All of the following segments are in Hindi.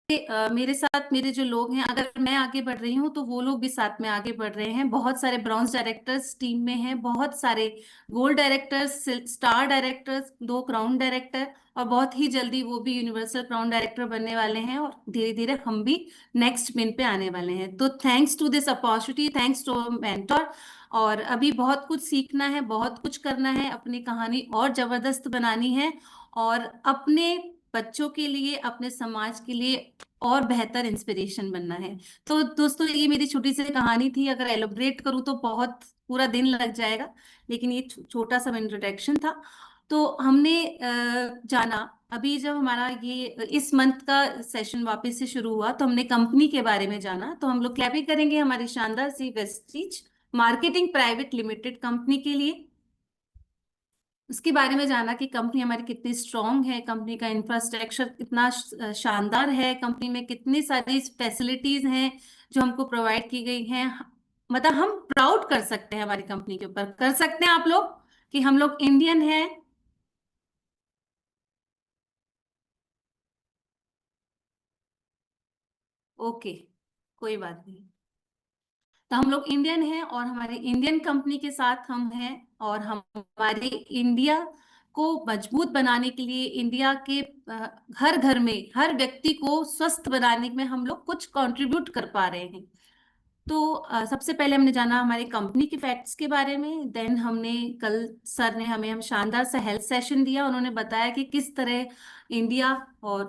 मेरे साथ मेरे जो लोग हैं, अगर मैं आगे बढ़ रही हूँ तो वो लोग भी साथ में आगे बढ़ रहे हैं। बहुत सारे ब्रॉन्ज डायरेक्टर्स टीम में हैं, बहुत सारे gold directors, star directors, 2 crown director, और बहुत ही जल्दी वो भी यूनिवर्सल क्राउन डायरेक्टर बनने वाले हैं, और धीरे धीरे हम भी नेक्स्ट पिन पे आने वाले हैं। तो thanks to this opportunity, thanks to mentor. और अभी बहुत कुछ सीखना है, बहुत कुछ करना है, अपनी कहानी और जबरदस्त बनानी है, और अपने बच्चों के लिए, अपने समाज के लिए और बेहतर इंस्पिरेशन बनना है। तो दोस्तों, ये मेरी छोटी सी कहानी थी। अगर एलोबरेट करूँ तो बहुत पूरा दिन लग जाएगा, लेकिन ये छोटा सा इंट्रोडक्शन था। तो हमने जाना, अभी जब हमारा ये इस मंथ का सेशन वापस से शुरू हुआ तो हमने कंपनी के बारे में जाना। तो हम लोग क्या भी करेंगे हमारी शानदार सी Vestige marketing private limited company के लिए, उसके बारे में जाना कि कंपनी हमारी कितनी स्ट्रांग है, कंपनी का इंफ्रास्ट्रक्चर कितना शानदार है, कंपनी में कितनी सारी फैसिलिटीज हैं जो हमको प्रोवाइड की गई हैं। मतलब हम प्राउड कर सकते हैं हमारी कंपनी के ऊपर, कर सकते हैं आप लोग कि हम लोग इंडियन हैं। ओके, कोई बात नहीं। तो हम लोग इंडियन हैं और हमारे इंडियन कंपनी के साथ हम हैं, और हम हमारे इंडिया को मजबूत बनाने के लिए, इंडिया के हर घर में हर व्यक्ति को स्वस्थ बनाने में हम लोग कुछ कंट्रीब्यूट कर पा रहे हैं। तो सबसे पहले हमने जाना हमारी कंपनी के फैक्ट्स के बारे में। देन हमने कल सर ने हमें हम शानदार सा हेल्थ सेशन दिया, उन्होंने बताया कि किस तरह इंडिया और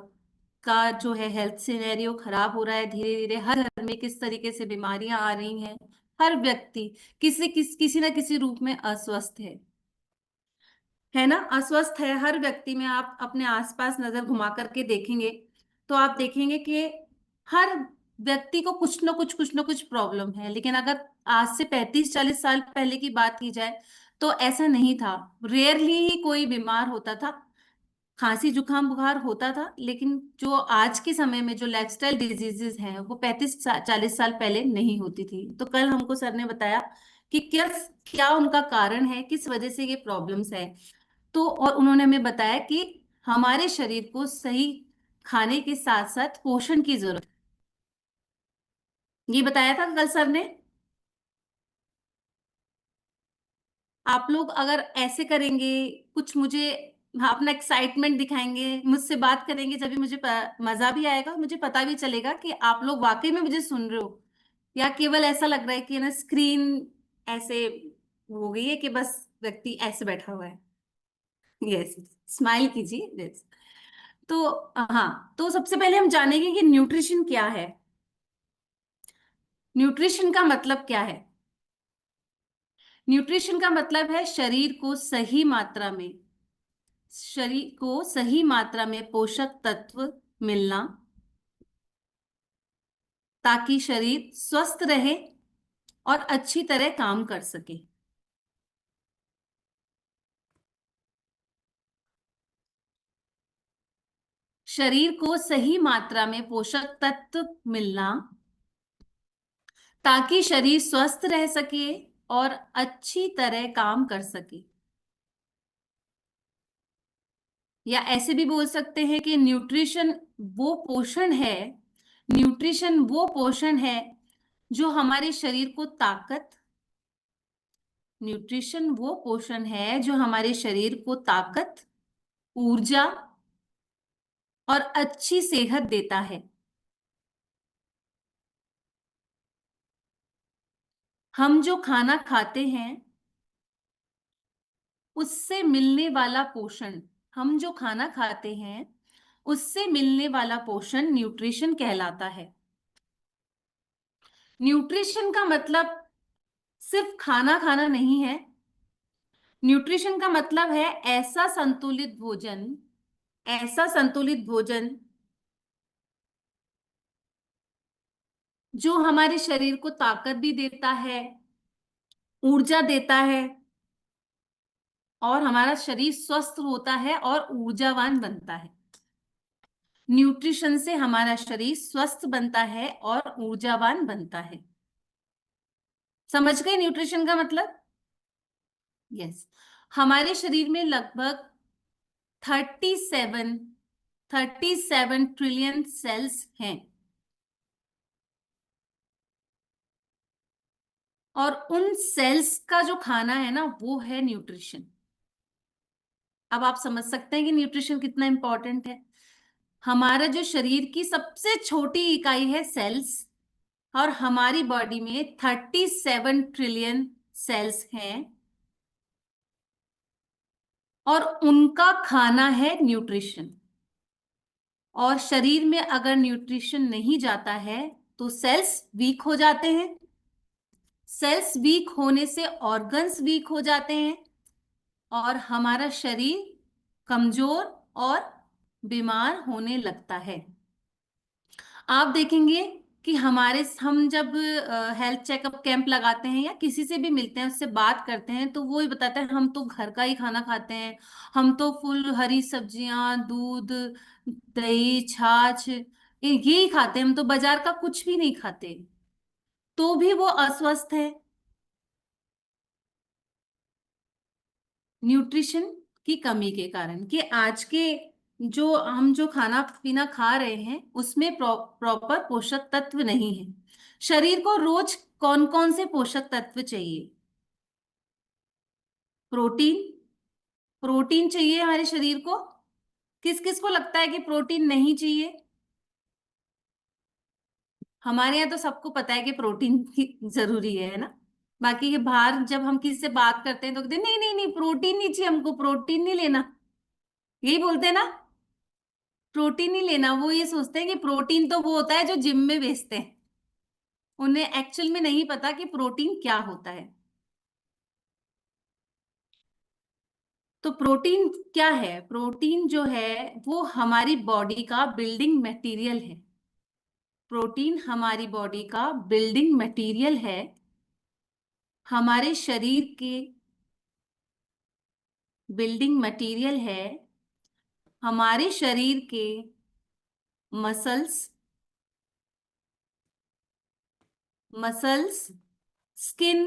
का जो है हेल्थ सिनेरियो खराब हो रहा है धीरे धीरे, हर घर में किस तरीके से बीमारियां आ रही हैं, हर व्यक्ति किसी ना किसी रूप में अस्वस्थ है ना, अस्वस्थ है हर व्यक्ति में। आप अपने आसपास नजर घुमा करके देखेंगे तो आप देखेंगे कि हर व्यक्ति को कुछ ना कुछ प्रॉब्लम है। लेकिन अगर आज से 35-40 साल पहले की बात की जाए तो ऐसा नहीं था, रेयरली ही कोई बीमार होता था, खांसी जुकाम बुखार होता था। लेकिन जो आज के समय में जो लाइफस्टाइल डिजीजेस हैं वो 35-40 साल पहले नहीं होती थी। तो कल हमको सर ने बताया कि क्या क्या उनका कारण है, किस वजह से ये प्रॉब्लम्स है। तो और उन्होंने हमें बताया कि हमारे शरीर को सही खाने के साथ साथ पोषण की जरूरत, ये बताया था कल सर ने। आप लोग अगर ऐसे करेंगे, कुछ मुझे, हाँ, अपना एक्साइटमेंट दिखाएंगे, मुझसे बात करेंगे, जब भी मुझे मजा भी आएगा, मुझे पता भी चलेगा कि आप लोग वाकई में मुझे सुन रहे हो, या केवल ऐसा लग रहा है कि ना स्क्रीन ऐसे हो गई है कि बस व्यक्ति ऐसे बैठा हुआ है। यस, स्माइल कीजिए। यस। तो हाँ, तो सबसे पहले हम जानेंगे कि न्यूट्रिशन क्या है। न्यूट्रिशन का मतलब क्या है? न्यूट्रिशन का मतलब है शरीर को सही मात्रा में पोषक तत्व मिलना, ताकि शरीर स्वस्थ रहे और अच्छी तरह काम कर सके। शरीर को सही मात्रा में पोषक तत्व मिलना, ताकि शरीर स्वस्थ रह सके और अच्छी तरह काम कर सके। या ऐसे भी बोल सकते हैं कि वो पोषण है न्यूट्रिशन वो पोषण है जो हमारे शरीर को ताकत न्यूट्रिशन वो पोषण है जो हमारे शरीर को ताकत, ऊर्जा और अच्छी सेहत देता है। हम जो खाना खाते हैं उससे मिलने वाला पोषण हम जो खाना खाते हैं उससे मिलने वाला पोषण न्यूट्रिशन कहलाता है। न्यूट्रिशन का मतलब सिर्फ खाना खाना नहीं है। न्यूट्रिशन का मतलब है ऐसा संतुलित भोजन जो हमारे शरीर को ताकत भी देता है, ऊर्जा देता है, और हमारा शरीर स्वस्थ होता है और ऊर्जावान बनता है। न्यूट्रिशन से हमारा शरीर स्वस्थ बनता है और ऊर्जावान बनता है। समझ गए न्यूट्रिशन का मतलब? यस। हमारे शरीर में लगभग 37 37 ट्रिलियन सेल्स हैं। और उन सेल्स का जो खाना है ना, वो है न्यूट्रिशन। अब आप समझ सकते हैं कि न्यूट्रिशन कितना इंपॉर्टेंट है। हमारा जो शरीर की सबसे छोटी इकाई है सेल्स, और हमारी बॉडी में 37 ट्रिलियन सेल्स हैं, और उनका खाना है न्यूट्रिशन। और शरीर में अगर न्यूट्रिशन नहीं जाता है तो सेल्स वीक हो जाते हैं। सेल्स वीक होने से ऑर्गन्स वीक हो जाते हैं, और हमारा शरीर कमजोर और बीमार होने लगता है। आप देखेंगे कि हम जब हेल्थ चेकअप कैंप लगाते हैं या किसी से भी मिलते हैं, उससे बात करते हैं, तो वो ही बताता है हम तो घर का ही खाना खाते हैं, हम तो फुल हरी सब्जियां, दूध, दही, छाछ ये ही खाते हैं, हम तो बाजार का कुछ भी नहीं खाते। तो भी वो अस्वस्थ है। न्यूट्रिशन की कमी के कारण, कि आज के जो खाना पीना खा रहे हैं उसमें प्रॉपर पोषक तत्व नहीं है। शरीर को रोज कौन कौन से पोषक तत्व चाहिए? प्रोटीन। प्रोटीन चाहिए हमारे शरीर को। किस किस को लगता है कि प्रोटीन नहीं चाहिए? हमारे यहाँ तो सबको पता है कि प्रोटीन जरूरी है ना। बाकी के बाहर जब हम किसी से बात करते हैं तो कहते हैं नहीं नहीं नहीं, प्रोटीन नहीं चाहिए, हमको प्रोटीन नहीं लेना। यही बोलते हैं ना, प्रोटीन ही लेना। वो ये सोचते हैं कि प्रोटीन तो वो होता है जो जिम में बेचते हैं। उन्हें एक्चुअल में नहीं पता कि प्रोटीन क्या होता है। तो प्रोटीन क्या है? प्रोटीन जो है वो हमारी बॉडी का बिल्डिंग मटेरियल है। प्रोटीन हमारी बॉडी का बिल्डिंग मटेरियल है। हमारे शरीर के बिल्डिंग मटेरियल है। हमारे शरीर के muscles, muscles, skin,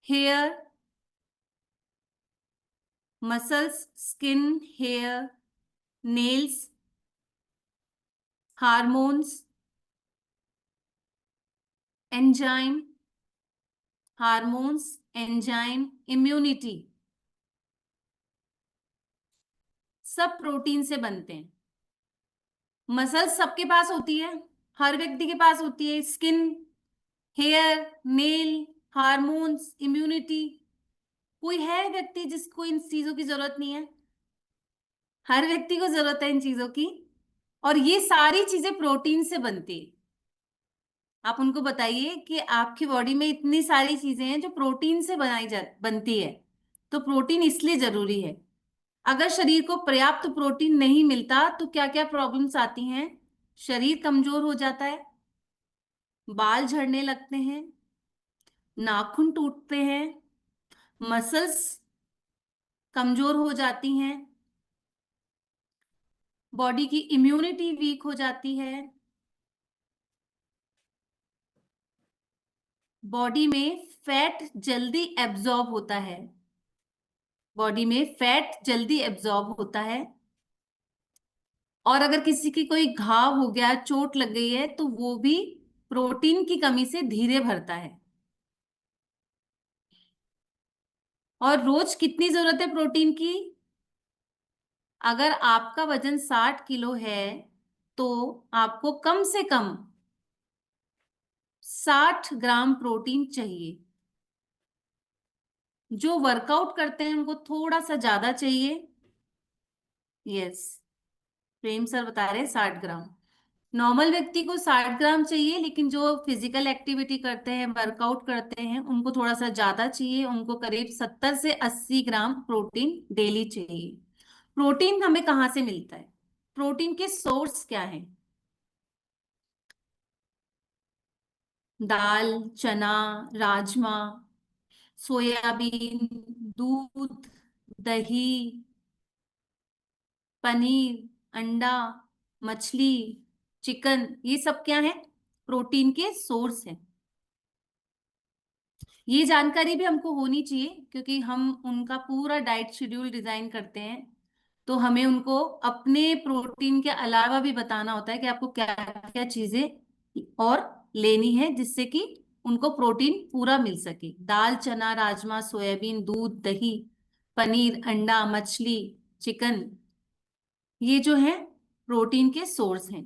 hair, muscles, skin, hair, nails, hormones, enzyme, hormones, enzyme, immunity, सब प्रोटीन से बनते हैं। मसल्स सबके पास होती है, हर व्यक्ति के पास होती है। Skin, hair, nail, hormones, immunity, कोई है व्यक्ति जिसको इन चीजों की जरूरत नहीं है? हर व्यक्ति को जरूरत है इन चीजों की। और ये सारी चीजें प्रोटीन से बनती है। आप उनको बताइए कि आपकी बॉडी में इतनी सारी चीजें हैं जो प्रोटीन से बनती है। तो प्रोटीन इसलिए जरूरी है। अगर शरीर को पर्याप्त प्रोटीन नहीं मिलता तो क्या क्या प्रॉब्लम्स आती हैं? शरीर कमजोर हो जाता है, बाल झड़ने लगते हैं, नाखून टूटते हैं, मसल्स कमजोर हो जाती हैं, बॉडी की इम्यूनिटी वीक हो जाती है, बॉडी में फैट जल्दी एब्जॉर्ब होता है, बॉडी में फैट जल्दी एब्जॉर्ब होता है। और अगर किसी की कोई घाव हो गया, चोट लग गई है, तो वो भी प्रोटीन की कमी से धीरे भरता है। और रोज कितनी जरूरत है प्रोटीन की? अगर आपका वजन 60 किलो है तो आपको कम से कम 60 ग्राम प्रोटीन चाहिए। जो वर्कआउट करते हैं उनको थोड़ा सा ज्यादा चाहिए। यस, प्रेम सर बता रहे हैं 60 ग्राम। नॉर्मल व्यक्ति को 60 ग्राम चाहिए, लेकिन जो फिजिकल एक्टिविटी करते हैं, वर्कआउट करते हैं, उनको थोड़ा सा ज्यादा चाहिए। उनको करीब 70 से 80 ग्राम प्रोटीन डेली चाहिए। प्रोटीन हमें कहाँ से मिलता है? प्रोटीन के सोर्स क्या है? दाल, चना, राजमा, सोयाबीन, दूध, दही, पनीर, अंडा, मछली, चिकन, ये सब क्या है? प्रोटीन के सोर्स हैं। ये जानकारी भी हमको होनी चाहिए, क्योंकि हम उनका पूरा डाइट शेड्यूल डिजाइन करते हैं। तो हमें उनको अपने प्रोटीन के अलावा भी बताना होता है कि आपको क्या क्या चीजें और लेनी है जिससे कि उनको प्रोटीन पूरा मिल सके। दाल, चना, राजमा, सोयाबीन, दूध, दही, पनीर, अंडा, मछली, चिकन, ये जो है प्रोटीन के सोर्स हैं।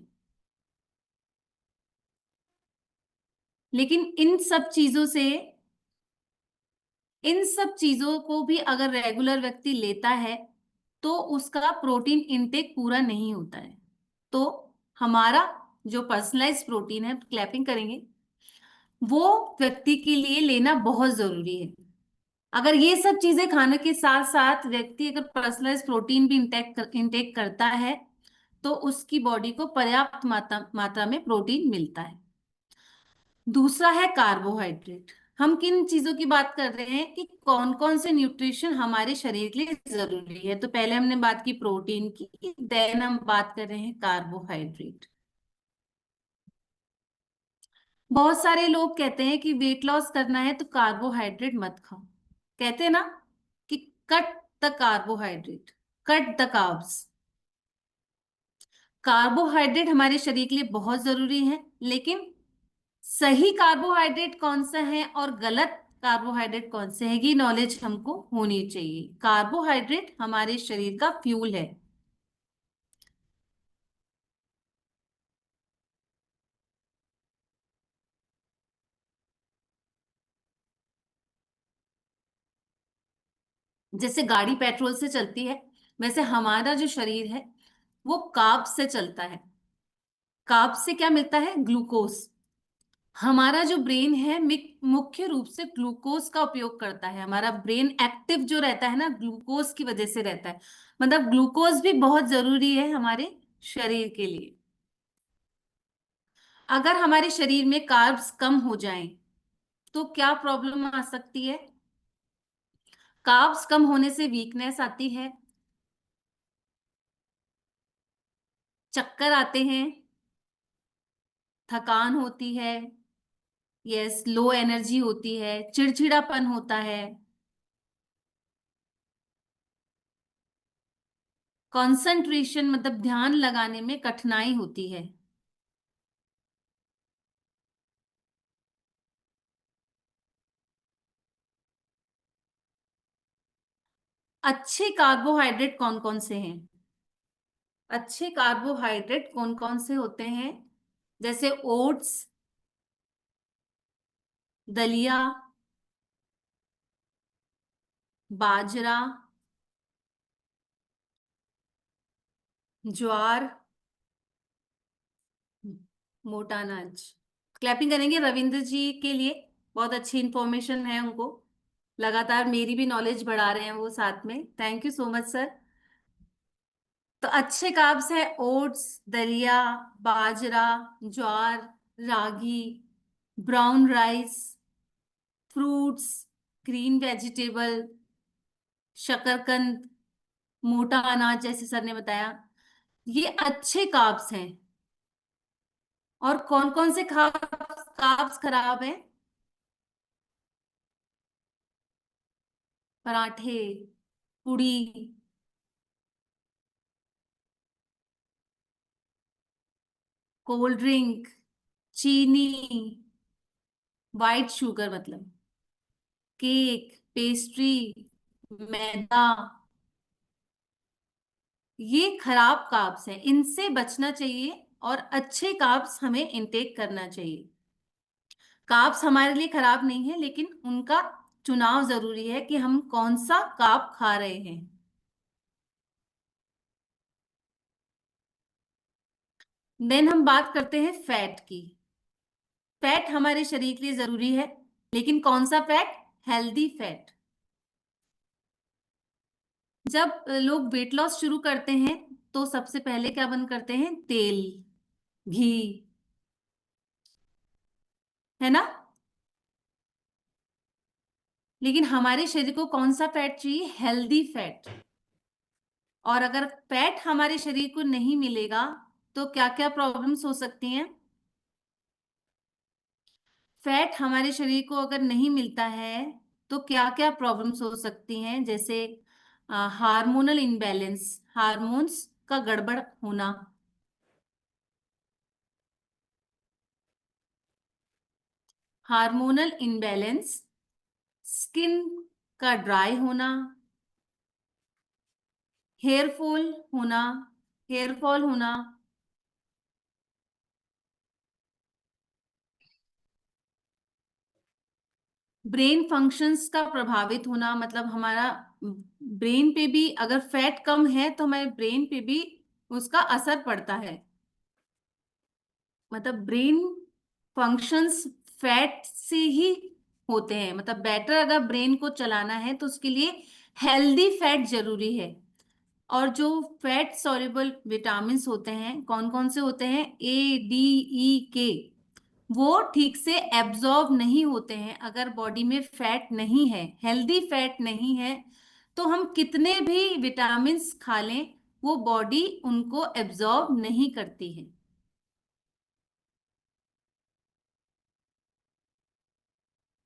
लेकिन इन सब चीजों को भी अगर रेगुलर व्यक्ति लेता है तो उसका प्रोटीन इनटेक पूरा नहीं होता है। तो हमारा जो पर्सनलाइज प्रोटीन है, क्लैपिंग करेंगे, वो व्यक्ति के लिए लेना बहुत जरूरी है। अगर ये सब चीजें खाने के साथ साथ व्यक्ति अगर पर्सनलाइज प्रोटीन भी इंटेक करता है तो उसकी बॉडी को पर्याप्त मात्रा में प्रोटीन मिलता है। दूसरा है कार्बोहाइड्रेट। हम किन चीजों की बात कर रहे हैं कि कौन कौन से न्यूट्रिशन हमारे शरीर के लिए जरूरी है। तो पहले हमने बात की प्रोटीन की, देन हम बात कर रहे हैं कार्बोहाइड्रेट। बहुत सारे लोग कहते हैं कि वेट लॉस करना है तो कार्बोहाइड्रेट मत खाओ। कहते हैं ना कि cut the carbohydrate, cut the carbs. Carbohydrate हमारे शरीर के लिए बहुत जरूरी है, लेकिन सही कार्बोहाइड्रेट कौन सा है और गलत कार्बोहाइड्रेट कौन से है, ये नॉलेज हमको होनी चाहिए। कार्बोहाइड्रेट हमारे शरीर का फ्यूल है। जैसे गाड़ी पेट्रोल से चलती है, वैसे हमारा जो शरीर है वो कार्ब से चलता है। कार्ब से क्या मिलता है? ग्लूकोज। हमारा जो ब्रेन है मुख्य रूप से ग्लूकोज का उपयोग करता है। हमारा ब्रेन एक्टिव जो रहता है ना, ग्लूकोज की वजह से रहता है। मतलब ग्लूकोज भी बहुत जरूरी है हमारे शरीर के लिए। अगर हमारे शरीर में कार्ब्स कम हो जाएं तो क्या प्रॉब्लम आ सकती है? कार्ब्स कम होने से वीकनेस आती है, चक्कर आते हैं, थकान होती है, यस, लो एनर्जी होती है, चिड़चिड़ापन होता है, कंसंट्रेशन मतलब ध्यान लगाने में कठिनाई होती है। अच्छे कार्बोहाइड्रेट कौन कौन से हैं? अच्छे कार्बोहाइड्रेट कौन कौन से होते हैं? जैसे ओट्स, दलिया, बाजरा, ज्वार, मोटा अनाज। क्लैपिंग करेंगे रविंद्र जी के लिए, बहुत अच्छी इंफॉर्मेशन है उनको। लगातार मेरी भी नॉलेज बढ़ा रहे हैं वो साथ में। Thank you so much sir. तो अच्छे कार्ब्स है ओट्स, दलिया, बाजरा, ज्वार, रागी, brown rice, fruits, green vegetable, शकरकंद, मोटा अनाज जैसे सर ने बताया, ये अच्छे कार्ब्स हैं। और कौन कौन से कार्ब्स खराब हैं? पराठे, पुड़ी, कोल्ड ड्रिंक, चीनी, वाइट शुगर मतलब केक, पेस्ट्री, मैदा, ये खराब कार्ब्स हैं, इनसे बचना चाहिए और अच्छे कार्ब्स हमें इंटेक करना चाहिए। कार्ब्स हमारे लिए खराब नहीं है, लेकिन उनका चुनाव जरूरी है कि हम कौन सा कार्ब खा रहे हैं। देन हम बात करते हैं फैट की। फैट हमारे शरीर के लिए जरूरी है, लेकिन कौन सा फैट? Healthy fat. जब लोग वेट लॉस शुरू करते हैं तो सबसे पहले क्या बंद करते हैं? तेल, घी, है ना। लेकिन हमारे शरीर को कौन सा फैट चाहिए? Healthy fat. और अगर फैट हमारे शरीर को नहीं मिलेगा तो क्या क्या प्रॉब्लम्स हो सकती हैं? फैट हमारे शरीर को अगर नहीं मिलता है तो क्या क्या प्रॉब्लम्स हो सकती हैं? जैसे हार्मोनल इनबैलेंस। हार्मोन्स का गड़बड़ होना, हार्मोनल इनबैलेंस, स्किन का ड्राई होना, हेयर फॉल होना, हेयर फॉल होना, ब्रेन फंक्शंस का प्रभावित होना, मतलब हमारा ब्रेन पे भी अगर फैट कम है तो हमारे ब्रेन पे भी उसका असर पड़ता है। मतलब ब्रेन फंक्शंस फैट से ही होते हैं। मतलब बेटर अगर ब्रेन को चलाना है तो उसके लिए हेल्दी फैट जरूरी है। और जो फैट सॉल्युबल विटामिन्स होते हैं, कौन कौन से होते हैं? A, D, E, K, वो ठीक से एब्जॉर्ब नहीं होते हैं अगर बॉडी में फैट नहीं है, हेल्दी फैट नहीं है। तो हम कितने भी विटामिन्स खा लें, वो बॉडी उनको एब्जॉर्ब नहीं करती है।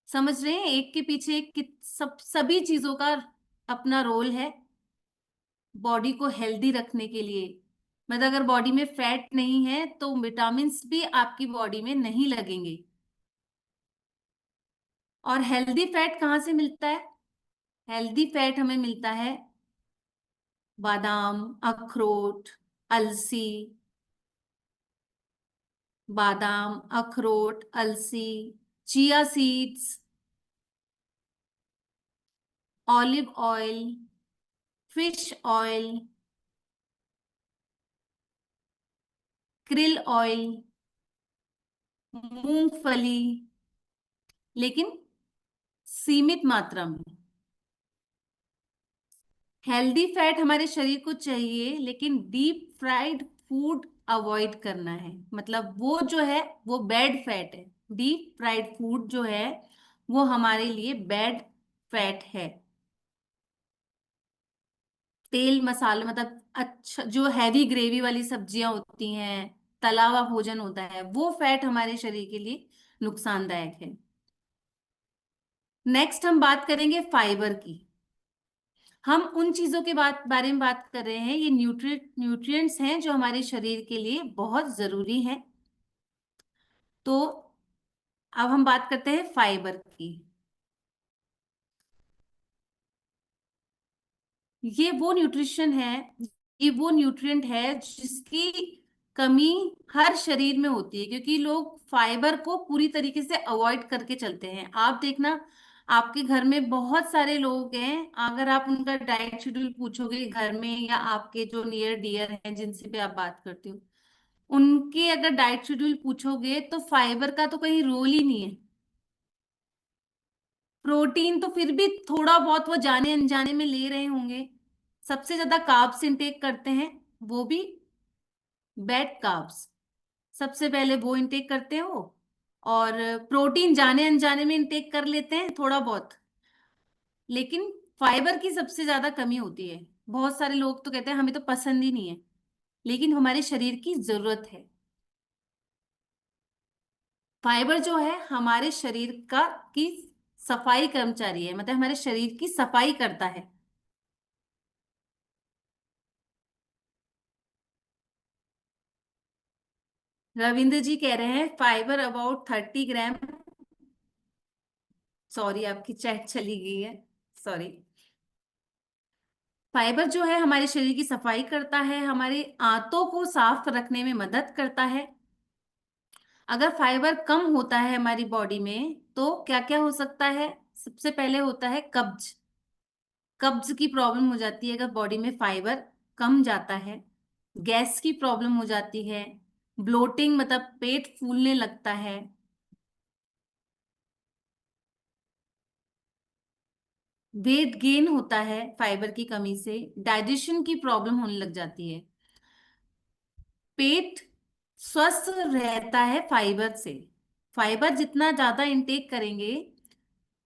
समझ रहे हैं? एक के पीछे एक सभी चीजों का अपना रोल है बॉडी को हेल्दी रखने के लिए। मतलब अगर बॉडी में फैट नहीं है तो विटामिन्स भी आपकी बॉडी में नहीं लगेंगे। और हेल्दी फैट कहाँ से मिलता है? हेल्दी फैट हमें मिलता है बादाम, अखरोट, अलसी, बादाम, अखरोट, अलसी, chia seeds, olive oil, fish oil, krill oil, मूंगफली, लेकिन सीमित मात्रा में। हेल्दी फैट हमारे शरीर को चाहिए, लेकिन डीप फ्राइड फूड अवॉइड करना है। मतलब वो जो है वो बैड फैट है। डीप फ्राइड फूड जो है वो हमारे लिए बैड फैट है। तेल मसाले, मतलब अच्छा जो हैवी ग्रेवी वाली सब्जियां होती हैं, तला हुआ भोजन होता है, वो फैट हमारे शरीर के लिए नुकसानदायक है। नेक्स्ट हम बात करेंगे फाइबर की। हम उन चीजों के बारे में बात कर रहे हैं, ये न्यूट्रिएंट्स हैं जो हमारे शरीर के लिए बहुत जरूरी हैं। तो अब हम बात करते हैं फाइबर की। ये वो न्यूट्रिशन है, ये वो न्यूट्रिएंट है जिसकी कमी हर शरीर में होती है, क्योंकि लोग फाइबर को पूरी तरीके से अवॉइड करके चलते हैं। आप देखना, आपके घर में बहुत सारे लोग हैं, अगर आप उनका डाइट शेड्यूल पूछोगे घर में, या आपके जो नियर डियर हैं जिनसे भी आप बात करते हो, उनके अगर डाइट शेड्यूल पूछोगे तो फाइबर का तो कहीं रोल ही नहीं है। प्रोटीन तो फिर भी थोड़ा बहुत वो जाने अनजाने में ले रहे होंगे। सबसे ज्यादा कार्ब्स इंटेक करते हैं, वो भी बैड कार्ब्स। सबसे पहले वो इंटेक करते हैं वो। और प्रोटीन जाने अनजाने में इंटेक कर लेते हैं थोड़ा बहुत, लेकिन फाइबर की सबसे ज्यादा कमी होती है। बहुत सारे लोग तो कहते हैं हमें तो पसंद ही नहीं है, लेकिन हमारे शरीर की जरूरत है। फाइबर जो है हमारे शरीर का की सफाई कर्मचारी है, मतलब हमारे शरीर की सफाई करता है। रविंद्र जी कह रहे हैं फाइबर अबाउट 30 ग्राम। सॉरी, आपकी चैट चली गई है, सॉरी। फाइबर जो है हमारे शरीर की सफाई करता है, हमारे आंतों को साफ रखने में मदद करता है। अगर फाइबर कम होता है हमारी बॉडी में तो क्या क्या हो सकता है? सबसे पहले होता है कब्ज। कब्ज की प्रॉब्लम हो जाती है अगर बॉडी में फाइबर कम जाता है। गैस की प्रॉब्लम हो जाती है। ब्लोटिंग, मतलब पेट फूलने लगता है। वेट गेन होता है फाइबर की कमी से। डाइजेशन की प्रॉब्लम होने लग जाती है। पेट स्वस्थ रहता है फाइबर से। फाइबर जितना ज्यादा इंटेक करेंगे,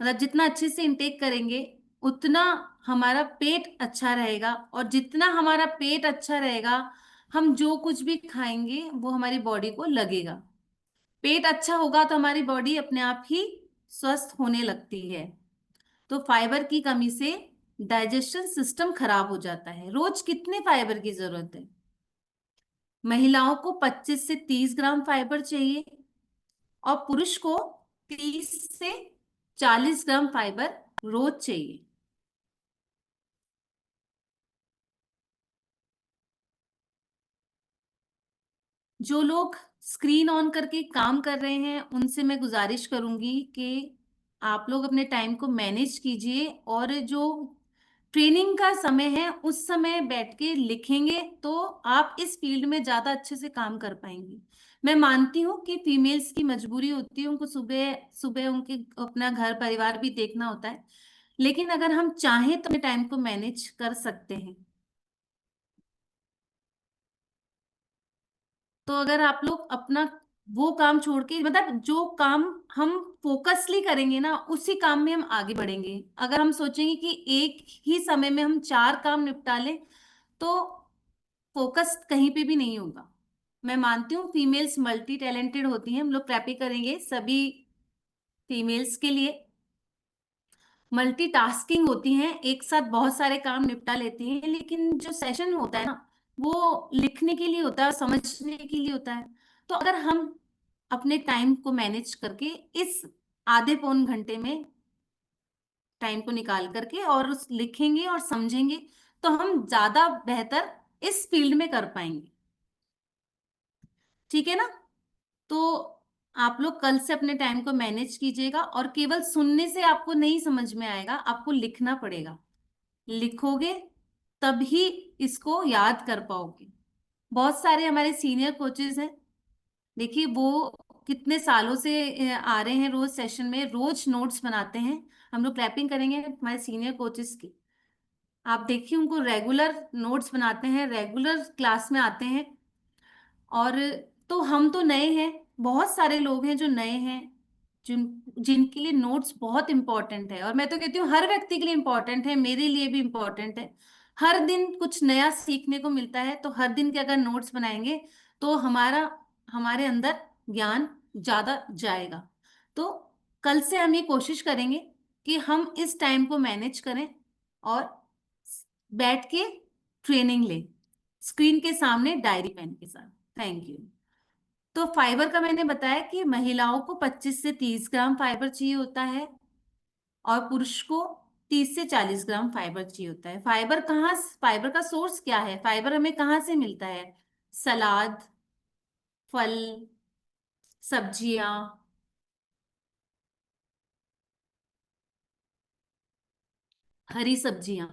मतलब जितना अच्छे से इंटेक करेंगे, उतना हमारा पेट अच्छा रहेगा। और जितना हमारा पेट अच्छा रहेगा, हम जो कुछ भी खाएंगे वो हमारी बॉडी को लगेगा। पेट अच्छा होगा तो हमारी बॉडी अपने आप ही स्वस्थ होने लगती है। तो फाइबर की कमी से डाइजेशन सिस्टम खराब हो जाता है। रोज कितने फाइबर की जरूरत है? महिलाओं को 25 से 30 ग्राम फाइबर चाहिए और पुरुष को 30 से 40 ग्राम फाइबर रोज चाहिए। जो लोग स्क्रीन ऑन करके काम कर रहे हैं उनसे मैं गुजारिश करूंगी कि आप लोग अपने टाइम को मैनेज कीजिए, और जो ट्रेनिंग का समय है उस समय बैठ के लिखेंगे तो आप इस फील्ड में ज्यादा अच्छे से काम कर पाएंगे। मैं मानती हूँ कि फीमेल्स की मजबूरी होती है, उनको सुबह सुबह उनके अपना घर परिवार भी देखना होता है, लेकिन अगर हम चाहें तो अपने टाइम को मैनेज कर सकते हैं। तो अगर आप लोग अपना वो काम छोड़ के, मतलब जो काम हम फोकसली करेंगे ना उसी काम में हम आगे बढ़ेंगे। अगर हम सोचेंगे कि एक ही समय में हम 4 काम निपटा लें तो फोकस कहीं पे भी नहीं होगा। मैं मानती हूँ फीमेल्स मल्टी टैलेंटेड होती हैं, हम लोग प्रैपी करेंगे सभी फीमेल्स के लिए। मल्टीटास्किंग होती हैं, एक साथ बहुत सारे काम निपटा लेती हैं, लेकिन जो सेशन होता है ना वो लिखने के लिए होता है, समझने के लिए होता है। तो अगर हम अपने टाइम को मैनेज करके इस आधे पौन घंटे में टाइम को निकाल करके और उस लिखेंगे और समझेंगे तो हम ज्यादा बेहतर इस फील्ड में कर पाएंगे। ठीक है ना? तो आप लोग कल से अपने टाइम को मैनेज कीजिएगा, और केवल सुनने से आपको नहीं समझ में आएगा, आपको लिखना पड़ेगा। लिखोगे तभी इसको याद कर पाओगे। बहुत सारे हमारे सीनियर कोचेस हैं, देखिए वो कितने सालों से आ रहे हैं, रोज सेशन में रोज नोट्स बनाते हैं। हम लोग क्लैपिंग करेंगे हमारे सीनियर कोचेस की। आप देखिए उनको रेगुलर नोट्स बनाते हैं, रेगुलर क्लास में आते हैं। और तो हम तो नए हैं, बहुत सारे लोग हैं जो नए हैं, जिन जिनके लिए नोट्स बहुत इंपॉर्टेंट है। और मैं तो कहती हूँ हर व्यक्ति के लिए इंपॉर्टेंट है, मेरे लिए भी इंपॉर्टेंट है। हर दिन कुछ नया सीखने को मिलता है, तो हर दिन के अगर नोट्स बनाएंगे तो हमारे अंदर ज्ञान ज्यादा जाएगा। तो कल से हम ये कोशिश करेंगे कि हम इस टाइम को मैनेज करें और बैठ के ट्रेनिंग लें, स्क्रीन के सामने डायरी पेन के साथ। Thank you. तो फाइबर का मैंने बताया कि महिलाओं को 25 से 30 ग्राम फाइबर चाहिए होता है और पुरुष को 30 से 40 ग्राम फाइबर चाहिए होता है। फाइबर का सोर्स क्या है? फाइबर हमें कहाँ से मिलता है? सलाद, फल, सब्जियां, हरी सब्जियां,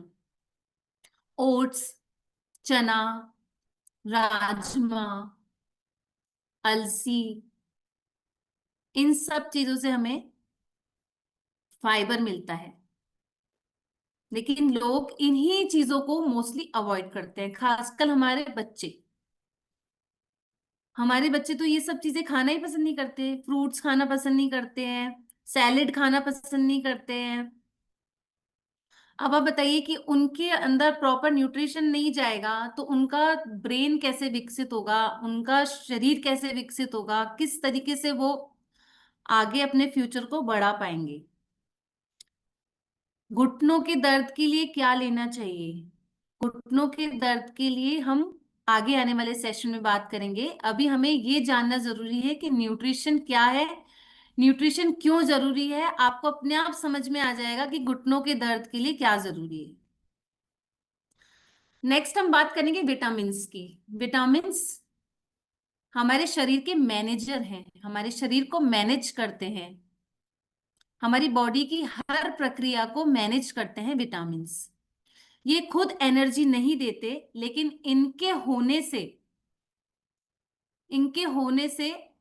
ओट्स, चना, राजमा, अलसी, इन सब चीजों से हमें फाइबर मिलता है। लेकिन लोग इन्हीं चीजों को मोस्टली अवॉइड करते हैं, खासकर हमारे बच्चे तो ये सब चीजें खाना ही पसंद नहीं करते, फ्रूट्स खाना पसंद नहीं करते हैं, सैलेड खाना पसंद नहीं करते हैं। अब आप बताइए कि उनके अंदर प्रॉपर न्यूट्रिशन नहीं जाएगा तो उनका ब्रेन कैसे विकसित होगा, उनका शरीर कैसे विकसित होगा, किस तरीके से वो आगे अपने फ्यूचर को बढ़ा पाएंगे? घुटनों के दर्द के लिए क्या लेना चाहिए? घुटनों के दर्द के लिए हम आगे आने वाले सेशन में बात करेंगे। अभी हमें ये जानना जरूरी है कि न्यूट्रिशन क्या है, न्यूट्रिशन क्यों जरूरी है। आपको अपने आप समझ में आ जाएगा कि घुटनों के दर्द के लिए क्या जरूरी है। नेक्स्ट हम बात करेंगे विटामिन्स की। विटामिन्स हमारे शरीर के मैनेजर हैं, हमारे शरीर को मैनेज करते हैं, हमारी बॉडी की हर प्रक्रिया को मैनेज करते हैं विटामिन्स। ये खुद एनर्जी नहीं देते, लेकिन इनके होने से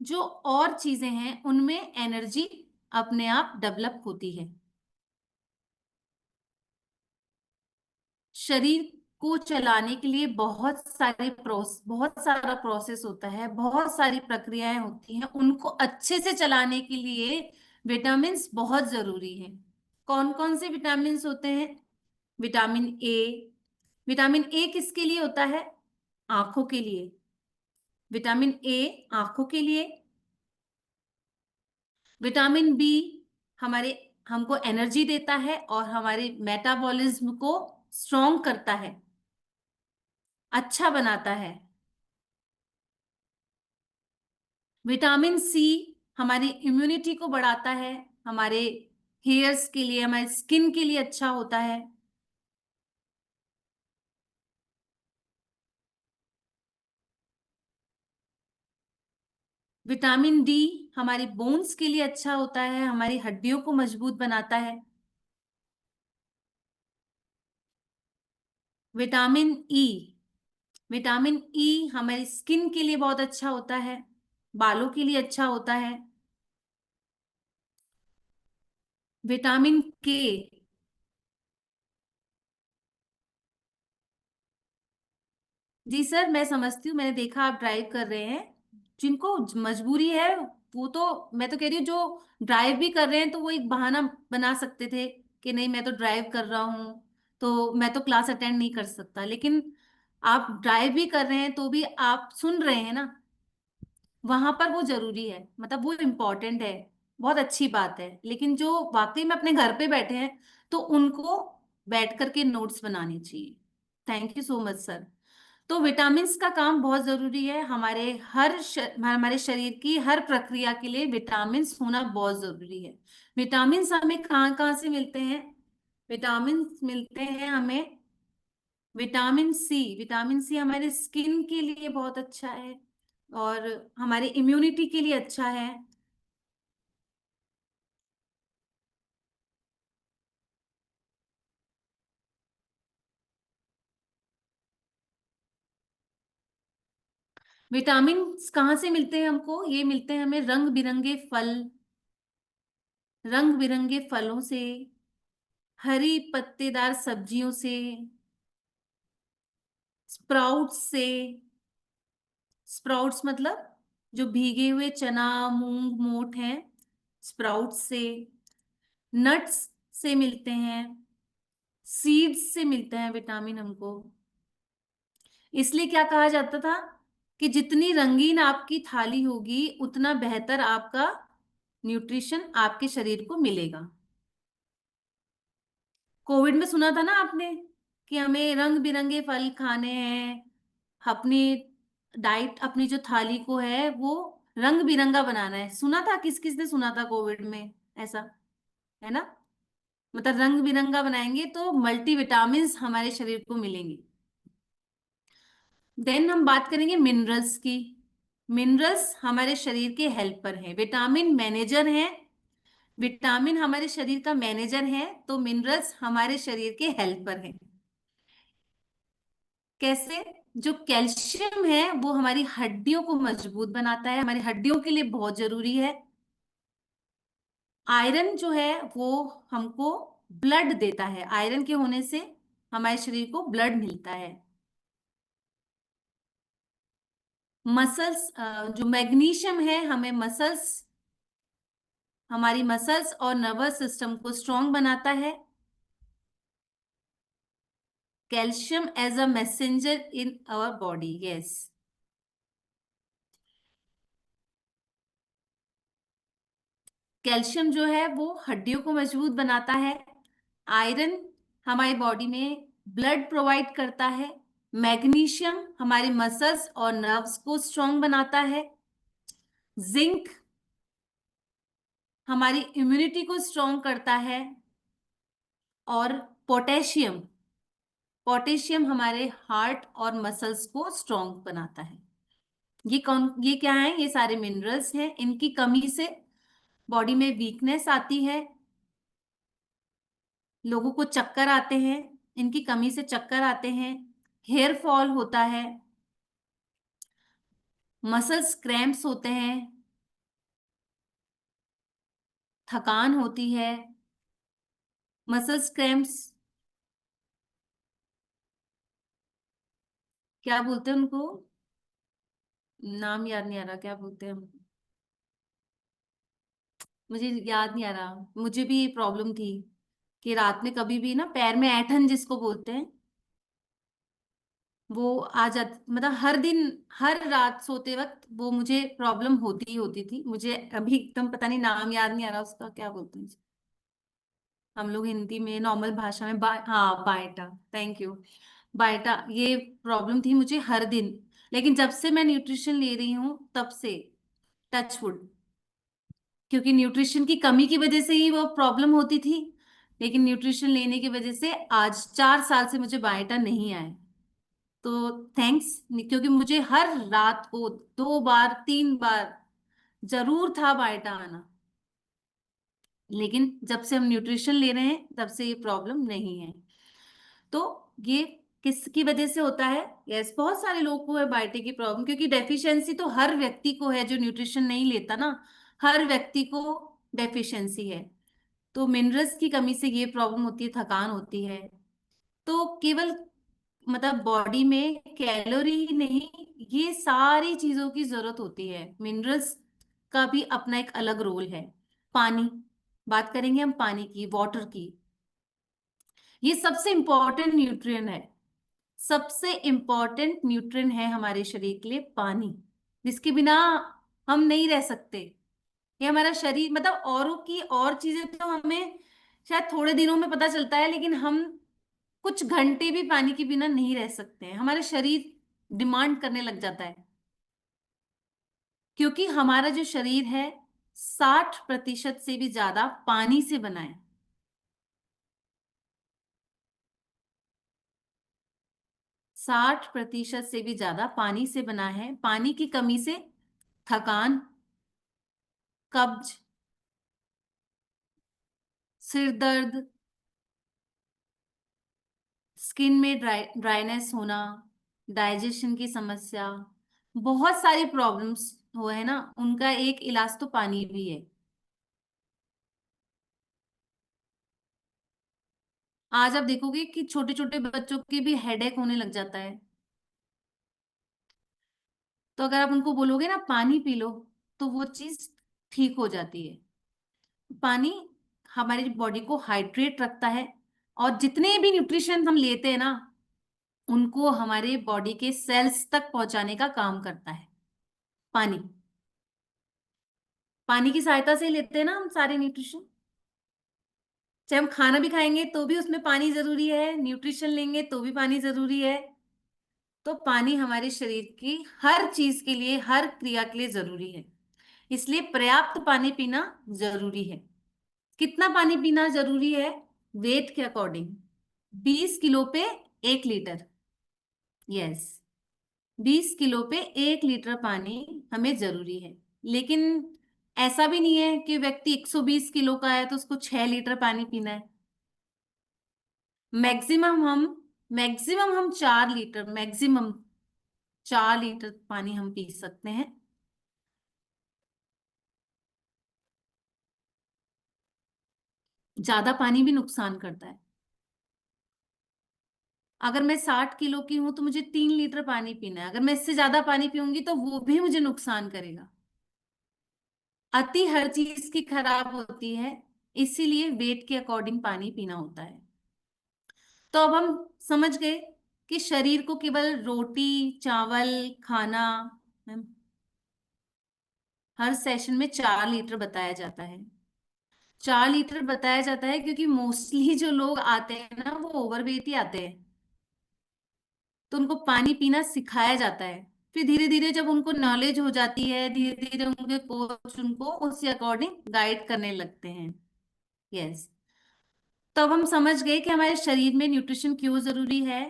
जो और चीजें हैं उनमें एनर्जी अपने आप डेवलप होती है। शरीर को चलाने के लिए बहुत सारा प्रोसेस होता है, बहुत सारी प्रक्रियाएं होती हैं, उनको अच्छे से चलाने के लिए विटामिन्स बहुत जरूरी है। कौन कौन से विटामिन्स होते हैं? Vitamin A. विटामिन ए किसके लिए होता है? आंखों के लिए। विटामिन ए आंखों के लिए। विटामिन बी हमारे हमको एनर्जी देता है और हमारे मेटाबॉलिज्म को स्ट्रॉन्ग करता है, अच्छा बनाता है। विटामिन सी हमारी इम्यूनिटी को बढ़ाता है, हमारे हेयर्स के लिए, हमारे स्किन के लिए अच्छा होता है। विटामिन डी हमारी बोन्स के लिए अच्छा होता है, हमारी हड्डियों को मजबूत बनाता है। विटामिन ई, विटामिन ई हमारी स्किन के लिए बहुत अच्छा होता है, बालों के लिए अच्छा होता है। विटामिन के, जी सर मैं समझती हूँ, मैंने देखा आप ड्राइव कर रहे हैं, जिनको मजबूरी है वो तो, मैं तो कह रही हूँ जो ड्राइव भी कर रहे हैं तो वो एक बहाना बना सकते थे कि नहीं मैं तो ड्राइव कर रहा हूँ तो मैं तो क्लास अटेंड नहीं कर सकता, लेकिन आप ड्राइव भी कर रहे हैं तो भी आप सुन रहे हैं ना, वहां पर वो जरूरी है, मतलब वो इम्पोर्टेंट है, बहुत अच्छी बात है। लेकिन जो वाकई में अपने घर पे बैठे हैं तो उनको बैठ करके नोट्स बनाने चाहिए। Thank you so much sir. तो विटामिन्स का काम बहुत जरूरी है, हमारे शरीर की हर प्रक्रिया के लिए विटामिन्स होना बहुत जरूरी है। विटामिन्स हमें कहाँ कहाँ से मिलते हैं? विटामिन्स मिलते हैं हमें, विटामिन सी, विटामिन सी हमारे स्किन के लिए बहुत अच्छा है और हमारी इम्यूनिटी के लिए अच्छा है। विटामिन कहाँ से मिलते हैं हमको? ये मिलते हैं हमें रंग बिरंगे फल, रंग बिरंगे फलों से, हरी पत्तेदार सब्जियों से, स्प्राउट्स से। स्प्राउट्स मतलब जो भीगे हुए चना, मूंग, मोठ हैं, स्प्राउट्स से। नट्स से मिलते हैं, सीड्स से मिलते हैं विटामिन हमको। इसलिए क्या कहा जाता था कि जितनी रंगीन आपकी थाली होगी उतना बेहतर आपका न्यूट्रिशन आपके शरीर को मिलेगा। कोविड में सुना था ना आपने कि हमें रंग बिरंगे फल खाने हैं, अपनी डाइट, अपनी जो थाली को है वो रंग बिरंगा बनाना है। सुना था, किस किस ने सुना था कोविड में ऐसा, है ना? मतलब रंग बिरंगा बनाएंगे तो मल्टीविटामिन्स हमारे शरीर को मिलेंगे। देन हम बात करेंगे मिनरल्स की। मिनरल्स हमारे शरीर के हेल्पर हैं, विटामिन मैनेजर हैं। विटामिन हमारे शरीर का मैनेजर है तो मिनरल्स हमारे शरीर के हेल्पर हैं। कैसे? जो कैल्शियम है वो हमारी हड्डियों को मजबूत बनाता है, हमारी हड्डियों के लिए बहुत जरूरी है। आयरन जो है वो हमको ब्लड देता है, आयरन के होने से हमारे शरीर को ब्लड मिलता है। मसल्स, जो मैग्नीशियम है हमें मसल्स, हमारी मसल्स और नर्वस सिस्टम को स्ट्रांग बनाता है। Calcium as a messenger in our body, yes. Calcium जो है वो हड्डियों को मजबूत बनाता है। आयरन हमारी बॉडी में ब्लड प्रोवाइड करता है। मैग्नीशियम हमारे मसल्स और नर्व्स को स्ट्रांग बनाता है। जिंक हमारी इम्यूनिटी को स्ट्रांग करता है। और पोटेशियम, पोटेशियम हमारे हार्ट और मसल्स को स्ट्रांग बनाता है। ये क्या है? ये सारे मिनरल्स हैं, इनकी कमी से बॉडी में वीकनेस आती है, लोगों को चक्कर आते हैं, इनकी कमी से चक्कर आते हैं, हेयर फॉल होता है, मसल्स क्रैम्प्स होते हैं, थकान होती है। मसल्स क्रैम्प्स, क्या बोलते हैं उनको? नाम याद नहीं आ रहा, क्या बोलते हैं हम? मुझे याद नहीं आ रहा। मुझे भी ये प्रॉब्लम थी कि रात में कभी भी ना पैर में ऐंठन जिसको बोलते हैं वो आ जाती, मतलब हर दिन, हर रात सोते वक्त वो मुझे प्रॉब्लम होती ही होती थी। मुझे अभी एकदम पता नहीं, नाम याद नहीं आ रहा उसका, क्या बोलते हैं हम लोग हिंदी में नॉर्मल भाषा में हाँ, बायटा। Thank you. बायटा, ये प्रॉब्लम थी मुझे हर दिन, लेकिन जब से मैं न्यूट्रिशन ले रही हूँ तब से, टचवुड, क्योंकि न्यूट्रिशन की कमी की वजह से ही वो प्रॉब्लम होती थी, लेकिन न्यूट्रिशन लेने की वजह से आज 4 साल से मुझे बायटा नहीं आए। तो थैंक्स, क्योंकि मुझे हर रात को 2 बार 3 बार जरूर था बायटा आना, लेकिन जब से हम न्यूट्रिशन ले रहे हैं तब से ये प्रॉब्लम नहीं है। तो ये किसकी वजह से होता है? यस, बहुत सारे लोगों को है बायोटे की प्रॉब्लम, क्योंकि डेफिशिएंसी तो हर व्यक्ति को है जो न्यूट्रिशन नहीं लेता ना, हर व्यक्ति को डेफिशिएंसी है। तो मिनरल्स की कमी से ये प्रॉब्लम होती है, थकान होती है। तो केवल मतलब बॉडी में कैलोरी ही नहीं, ये सारी चीजों की जरूरत होती है। मिनरल्स का भी अपना एक अलग रोल है। पानी, बात करेंगे हम पानी की, वाटर की। ये सबसे इंपॉर्टेंट न्यूट्रिएंट है, सबसे इंपॉर्टेंट न्यूट्रिएंट है हमारे शरीर के लिए पानी, जिसके बिना हम नहीं रह सकते। ये हमारा शरीर, मतलब औरों की और चीजें तो हमें शायद थोड़े दिनों में पता चलता है, लेकिन हम कुछ घंटे भी पानी के बिना नहीं रह सकते हैं। हमारा शरीर डिमांड करने लग जाता है, क्योंकि हमारा जो शरीर है 60% से भी ज्यादा पानी से बना है। 60% से भी ज्यादा पानी से बना है। पानी की कमी से थकान, कब्ज, सिर दर्द, स्किन में ड्राइनेस होना, डाइजेशन की समस्या, बहुत सारी प्रॉब्लम्स हो है ना, उनका एक इलाज तो पानी भी है। आज आप देखोगे कि छोटे छोटे बच्चों के भी हेडेक होने लग जाता है। तो अगर आप उनको बोलोगे ना पानी पी लो, तो वो चीज ठीक हो जाती है। पानी हमारी बॉडी को हाइड्रेट रखता है, और जितने भी न्यूट्रिशन हम लेते हैं ना, उनको हमारे बॉडी के सेल्स तक पहुंचाने का काम करता है पानी। पानी की सहायता से ही लेते हैं ना हम सारे न्यूट्रिशन। चाहे हम खाना भी खाएंगे तो भी उसमें पानी जरूरी है, न्यूट्रिशन लेंगे तो भी पानी जरूरी है। तो पानी हमारे शरीर की हर चीज के लिए, हर क्रिया के लिए जरूरी है। इसलिए पर्याप्त पानी पीना जरूरी है। कितना पानी पीना जरूरी है? वेट के अकॉर्डिंग 20 किलो पे 1 लीटर। यस, 20 किलो पे 1 लीटर पानी हमें जरूरी है। लेकिन ऐसा भी नहीं है कि व्यक्ति 120 किलो का है तो उसको 6 लीटर पानी पीना है। मैक्सिमम हम मैक्सिमम हम 4 लीटर, मैक्सिमम 4 लीटर पानी हम पी सकते हैं। ज्यादा पानी भी नुकसान करता है। अगर मैं 60 किलो की हूं तो मुझे 3 लीटर पानी पीना है। अगर मैं इससे ज्यादा पानी पीऊंगी तो वो भी मुझे नुकसान करेगा। अति हर चीज की खराब होती है, इसीलिए वेट के अकॉर्डिंग पानी पीना होता है। तो अब हम समझ गए कि शरीर को केवल रोटी चावल खाना, हर सेशन में 4 लीटर बताया जाता है। 4 लीटर बताया जाता है क्योंकि मोस्टली जो लोग आते हैं ना वो ओवरवेट ही आते हैं। तो उनको पानी पीना सिखाया जाता है। फिर धीरे धीरे जब उनको नॉलेज हो जाती है, धीरे धीरे उनके कोच उनको उसी अकॉर्डिंग गाइड करने लगते हैं। यस। तो अब हम समझ गए कि हमारे शरीर में न्यूट्रिशन क्यों जरूरी है।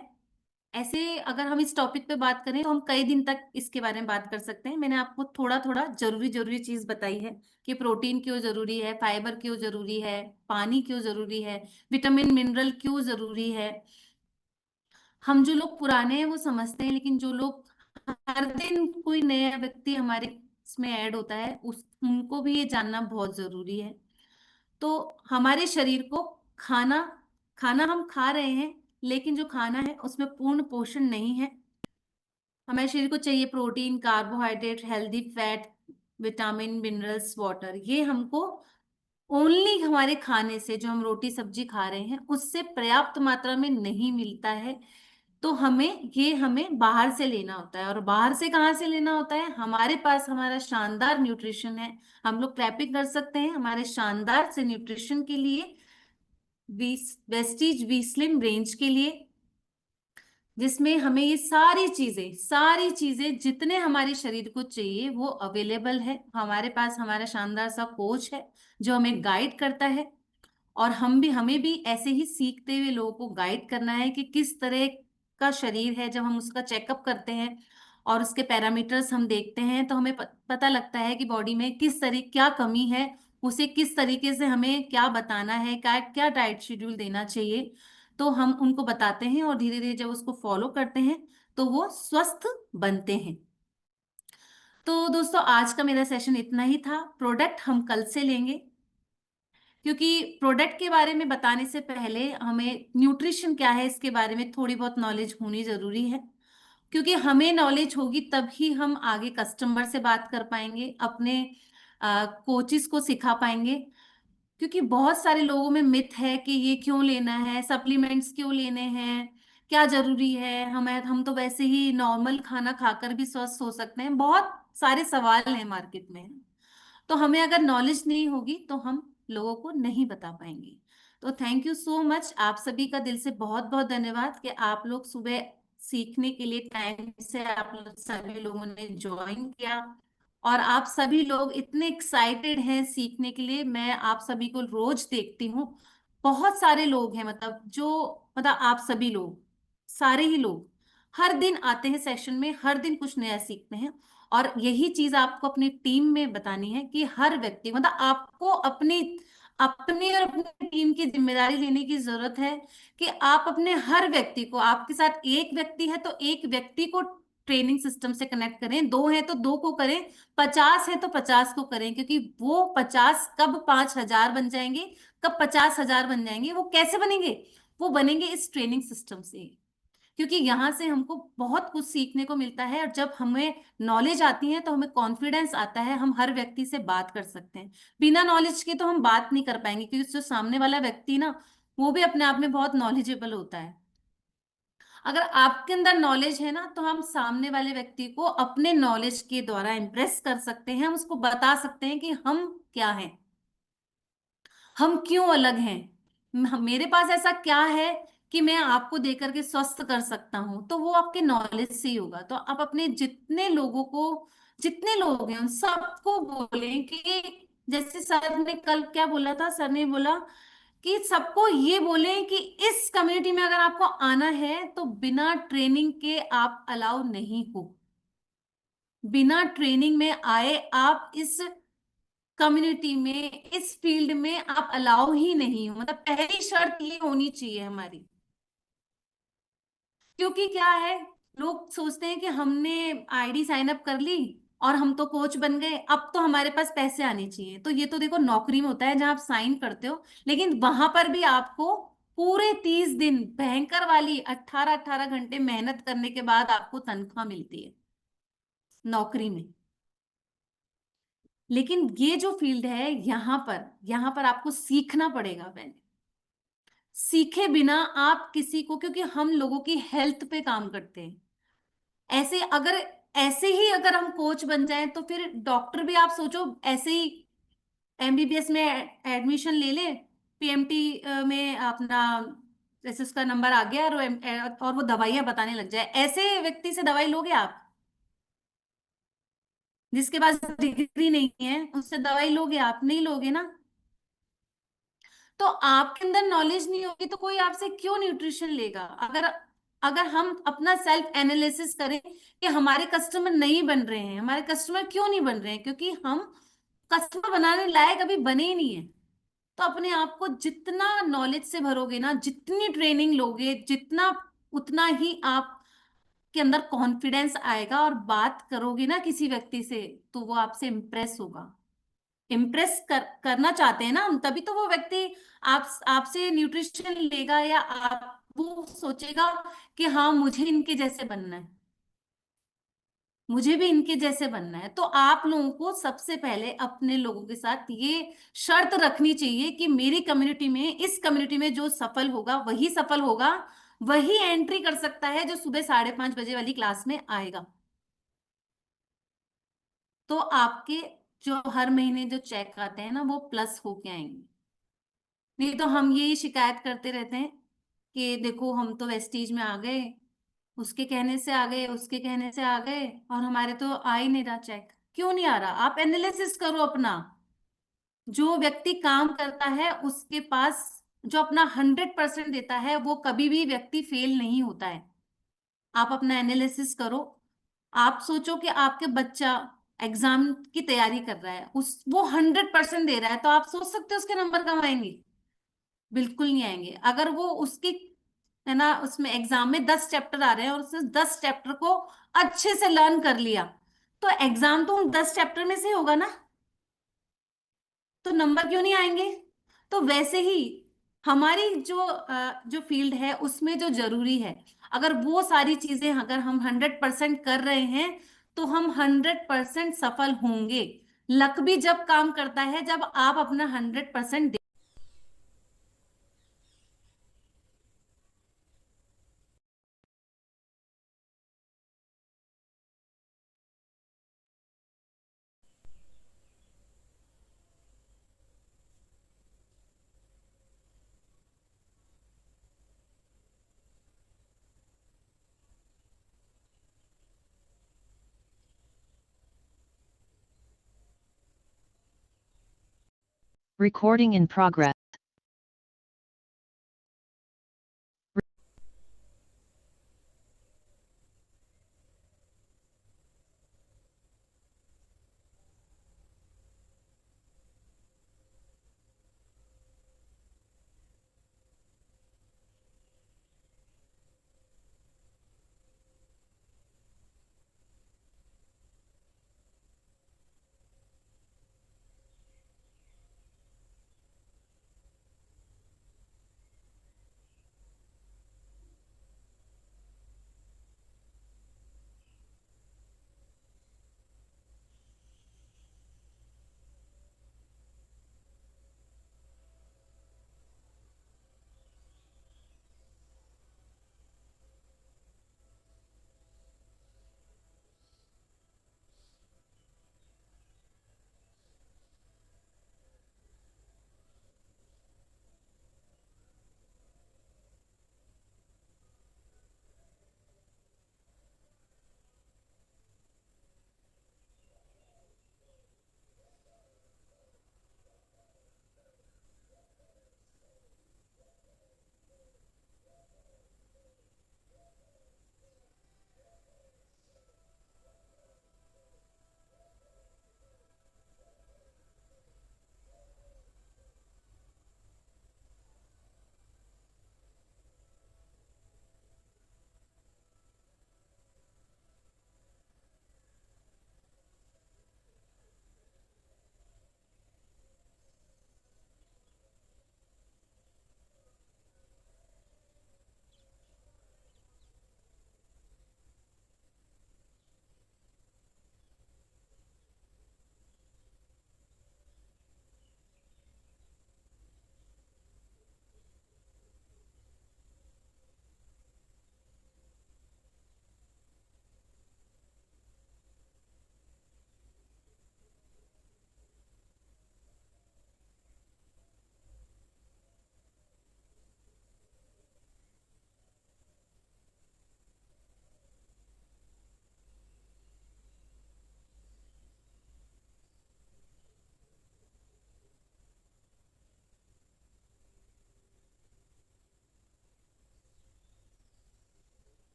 ऐसे अगर हम इस टॉपिक पे बात करें तो हम कई दिन तक इसके बारे में बात कर सकते हैं। मैंने आपको थोड़ा थोड़ा जरूरी जरूरी चीज बताई है कि प्रोटीन क्यों जरूरी है, फाइबर क्यों जरूरी है, पानी क्यों जरूरी है, विटामिन मिनरल क्यों जरूरी है। हम जो लोग पुराने हैं वो समझते हैं, लेकिन जो लोग हर दिन कोई नया व्यक्ति हमारे इसमें ऐड होता है, उस उनको भी ये जानना बहुत जरूरी है। तो हमारे शरीर को खाना खाना हम खा रहे हैं, लेकिन जो खाना है उसमें पूर्ण पोषण नहीं है। हमारे शरीर को चाहिए protein, carbohydrate, healthy fat, vitamin, minerals, water. ये हमको ओनली हमारे खाने से, जो हम रोटी सब्जी खा रहे हैं उससे पर्याप्त मात्रा में नहीं मिलता है। तो हमें बाहर से लेना होता है। और बाहर से कहाँ से लेना होता है? हमारे पास हमारा शानदार न्यूट्रिशन है। हम लोग क्लैपिंग कर सकते हैं हमारे शानदार से न्यूट्रिशन के लिए। वेस्टीज वी स्लिम रेंज के लिए, जिसमें हमें ये सारी चीजें जितने हमारे शरीर को चाहिए वो अवेलेबल है। हमारे पास हमारा शानदार सा कोच है जो हमें गाइड करता है, और हमें भी ऐसे ही सीखते हुए लोगों को गाइड करना है कि किस तरह का शरीर है। जब हम उसका चेकअप करते हैं और उसके पैरामीटर्स हम देखते हैं तो हमें पता लगता है कि बॉडी में किस तरह क्या कमी है, उसे किस तरीके से हमें क्या बताना है, क्या क्या डाइट शेड्यूल देना चाहिए। तो हम उनको बताते हैं और धीरे धीरे जब उसको फॉलो करते हैं तो वो स्वस्थ बनते हैं। तो दोस्तों आज का मेरा सेशन इतना ही था। प्रोडक्ट हम कल से लेंगे, क्योंकि प्रोडक्ट के बारे में बताने से पहले हमें न्यूट्रिशन क्या है इसके बारे में थोड़ी बहुत नॉलेज होनी जरूरी है। क्योंकि हमें नॉलेज होगी तभी हम आगे कस्टमर से बात कर पाएंगे, अपने कोचिस को सिखा पाएंगे। क्योंकि बहुत सारे लोगों में मिथ है कि ये क्यों लेना है, सप्लीमेंट्स क्यों लेने हैं, क्या जरूरी है, हम तो वैसे ही नॉर्मल खाना खाकर भी स्वस्थ हो सकते हैं। बहुत सारे सवाल हैं मार्केट में। तो हमें अगर नॉलेज नहीं होगी तो हम लोगों को नहीं बता पाएंगे। तो थैंक यू सो मच, आप सभी का दिल से बहुत बहुत धन्यवाद कि आप लोग सुबह सीखने के लिए टाइम से आप सभी लोगों ने ज्वाइन किया, और आप सभी लोग इतने एक्साइटेड हैं सीखने के लिए। मैं आप सभी को रोज देखती हूँ, बहुत सारे लोग हैं, मतलब आप सभी लोग, सारे ही लोग हर दिन आते हैं सेशन में, हर दिन कुछ नया सीखते हैं। और यही चीज आपको अपनी टीम में बतानी है कि हर व्यक्ति, मतलब आपको अपनी अपनी और अपनी टीम की जिम्मेदारी लेने की जरूरत है कि आप अपने हर व्यक्ति को, आपके साथ एक व्यक्ति है तो एक व्यक्ति को ट्रेनिंग सिस्टम से कनेक्ट करें, दो है तो दो को करें, 50 है तो 50 को करें। क्योंकि वो 50 कब 5,000 बन जाएंगे, कब 50,000 बन जाएंगे, वो कैसे बनेंगे? वो बनेंगे इस ट्रेनिंग सिस्टम से। क्योंकि यहाँ से हमको बहुत कुछ सीखने को मिलता है, और जब हमें नॉलेज आती है तो हमें कॉन्फिडेंस आता है, हम हर व्यक्ति से बात कर सकते हैं। बिना नॉलेज के तो हम बात नहीं कर पाएंगे, क्योंकि जो सामने वाला व्यक्ति ना, वो भी अपने आप में बहुत नॉलेजेबल होता है। अगर आपके अंदर नॉलेज है ना, तो हम सामने वाले व्यक्ति को अपने नॉलेज के द्वारा इम्प्रेस कर सकते हैं, हम उसको बता सकते हैं कि हम क्या हैं, हम क्यों अलग हैं, मेरे पास ऐसा क्या है कि मैं आपको देकर के स्वस्थ कर सकता हूं। तो वो आपके नॉलेज से ही होगा। तो आप अपने जितने लोग हैं उन सबको बोलें कि, जैसे सर ने कल क्या बोला था, सर ने बोला कि सबको ये बोलें कि इस कम्युनिटी में अगर आपको आना है तो बिना ट्रेनिंग के आप अलाउ नहीं हो। बिना ट्रेनिंग में आए आप इस कम्युनिटी में, इस फील्ड में आप अलाउ ही नहीं हो। मतलब पहली शर्त ये होनी चाहिए हमारी। क्योंकि क्या है, लोग सोचते हैं कि हमने आईडी साइन अप कर ली और हम तो कोच बन गए, अब तो हमारे पास पैसे आने चाहिए। तो ये तो देखो नौकरी में होता है जहां आप साइन करते हो, लेकिन वहां पर भी आपको पूरे 30 दिन भयंकर वाली 18-18 घंटे मेहनत करने के बाद आपको तनख्वाह मिलती है नौकरी में। लेकिन ये जो फील्ड है, यहाँ पर आपको सीखना पड़ेगा पहले। सीखे बिना आप किसी को, क्योंकि हम लोगों की हेल्थ पे काम करते हैं। ऐसे अगर ऐसे ही अगर हम कोच बन जाएं तो फिर डॉक्टर भी, आप सोचो, ऐसे ही एमबीबीएस में एडमिशन ले ले, पीएमटी में अपना, जैसे उसका नंबर आ गया, और वो दवाइयां बताने लग जाए, ऐसे व्यक्ति से दवाई लोगे आप? जिसके पास डिग्री नहीं है उससे दवाई लोगे आप? नहीं लोगे ना। तो आपके अंदर नॉलेज नहीं होगी तो कोई आपसे क्यों न्यूट्रिशन लेगा? अगर अगर हम अपना सेल्फ एनालिसिस करें कि हमारे कस्टमर नहीं बन रहे हैं, हमारे कस्टमर क्यों नहीं बन रहे हैं, क्योंकि हम कस्टमर बनाने लायक अभी बने ही नहीं है। तो अपने आप को जितना नॉलेज से भरोगे ना, जितनी ट्रेनिंग लोगे, जितना उतना ही आप के अंदर कॉन्फिडेंस आएगा, और बात करोगे ना किसी व्यक्ति से तो वो आपसे इम्प्रेस होगा। करना चाहते हैं ना हम, तभी तो वो व्यक्ति आपसे न्यूट्रिशन लेगा, या आप वो सोचेगा कि हाँ मुझे इनके जैसे बनना है, मुझे भी इनके जैसे बनना है। तो आप लोगों को सबसे पहले अपने लोगों के साथ ये शर्त रखनी चाहिए कि मेरी कम्युनिटी में, इस कम्युनिटी में जो सफल होगा वही सफल होगा, वही एंट्री कर सकता है जो सुबह 5:30 बजे वाली क्लास में आएगा। तो आपके जो हर महीने जो चेक आते हैं ना, वो प्लस होके आएंगे। नहीं तो हम यही शिकायत करते रहते हैं कि देखो हम तो वेस्टीज में आ गए, उसके कहने से आ गए, उसके कहने से आ गए, और हमारे तो आ ही नहीं रहा चेक। क्यों नहीं आ रहा? आप एनालिसिस करो अपना। जो व्यक्ति काम करता है उसके पास जो अपना 100% देता है, वो कभी भी व्यक्ति फेल नहीं होता है। आप अपना एनालिसिस करो। आप सोचो कि आपके बच्चा एग्जाम की तैयारी कर रहा है, उस वो 100% दे रहा है, तो आप सोच सकते हो उसके नंबर कम आएंगे? बिल्कुल नहीं आएंगे। अगर वो उसकी, है ना, उसमें एग्जाम में 10 चैप्टर आ रहे हैं और उसने 10 चैप्टर को अच्छे से लर्न कर लिया, तो एग्जाम तो उन 10 चैप्टर में से होगा ना, तो नंबर क्यों नहीं आएंगे? तो वैसे ही हमारी जो फील्ड है उसमें जो जरूरी है, अगर वो सारी चीजें अगर हम 100% कर रहे हैं, तो हम 100% सफल होंगे। लक भी जब काम करता है जब आप अपना 100%। Recording in progress.